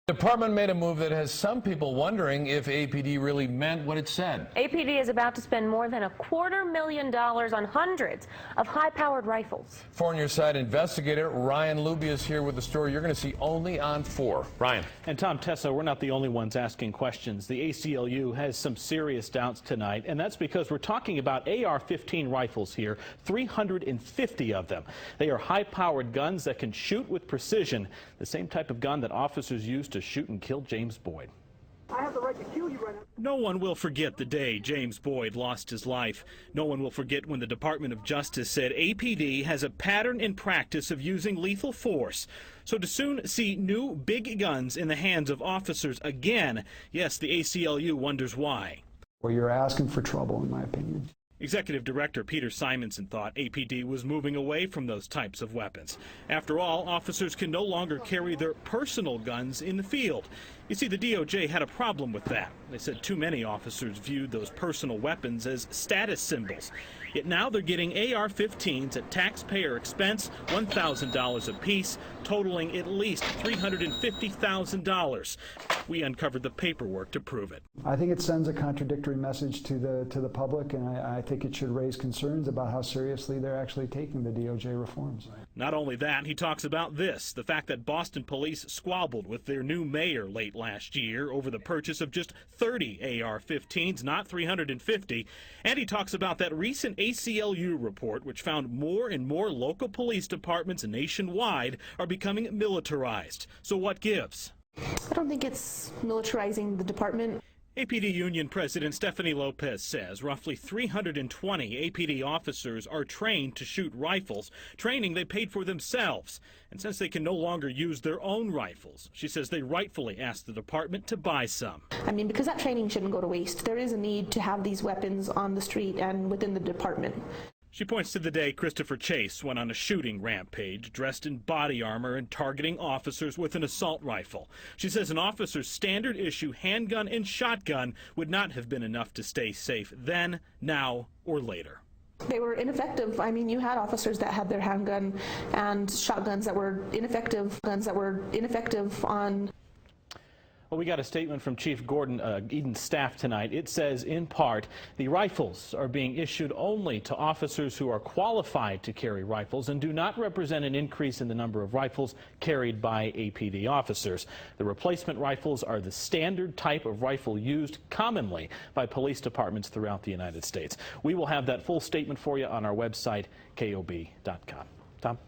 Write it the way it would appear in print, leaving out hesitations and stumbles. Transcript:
The department made a move that has some people wondering if APD really meant what it said. APD is about to spend more than $250,000 on hundreds of high-powered rifles. 4 News side investigator Ryan Luby is here with the story you're going to see only on 4. Ryan. And Tom, Tessa, we're not the only ones asking questions. The ACLU has some serious doubts tonight, and that's because we're talking about AR-15 rifles here, 350 of them. They are high-powered guns that can shoot with precision, the same type of gun that officers use to shoot and kill James Boyd. I have the right to kill you right now. No one will forget the day James Boyd lost his life. No one will forget when the Department of Justice said APD has a pattern and practice of using lethal force. So to soon see new big guns in the hands of officers again, yes, the ACLU wonders why. Well, you're asking for trouble, in my opinion. Executive Director Peter Simonson thought APD was moving away from those types of weapons. After all, officers can no longer carry their personal guns in the field. You see, the DOJ had a problem with that. They said too many officers viewed those personal weapons as status symbols. Yet now they're getting AR-15s at taxpayer expense, $1,000 apiece, totaling at least $350,000. We uncovered the paperwork to prove it. I think it sends a contradictory message to the public, and I think it should raise concerns about how seriously they're actually taking the DOJ reforms. Not only that, he talks about this, the fact that Boston police squabbled with their new mayor late last year over the purchase of just 30 AR-15s, not 350. And he talks about that recent ACLU report, which found more and more local police departments nationwide are becoming militarized. So what gives? I don't think it's militarizing the department. APD Union President Stephanie Lopez says roughly 320 APD officers are trained to shoot rifles, training they paid for themselves. And since they can no longer use their own rifles, she says they rightfully asked the department to buy some. I mean, because that training shouldn't go to waste. There is a need to have these weapons on the street and within the department. She points to the day Christopher Chase went on a shooting rampage, dressed in body armor and targeting officers with an assault rifle. She says an officer's standard issue handgun and shotgun would not have been enough to stay safe then, now, or later. They were ineffective. I mean, you had officers that had their handgun and shotguns that were ineffective, on. Well, we got a statement from Chief Gordon Eden's staff tonight. It says, in part, the rifles are being issued only to officers who are qualified to carry rifles and do not represent an increase in the number of rifles carried by APD officers. The replacement rifles are the standard type of rifle used commonly by police departments throughout the United States. We will have that full statement for you on our website, KOB.com. Tom?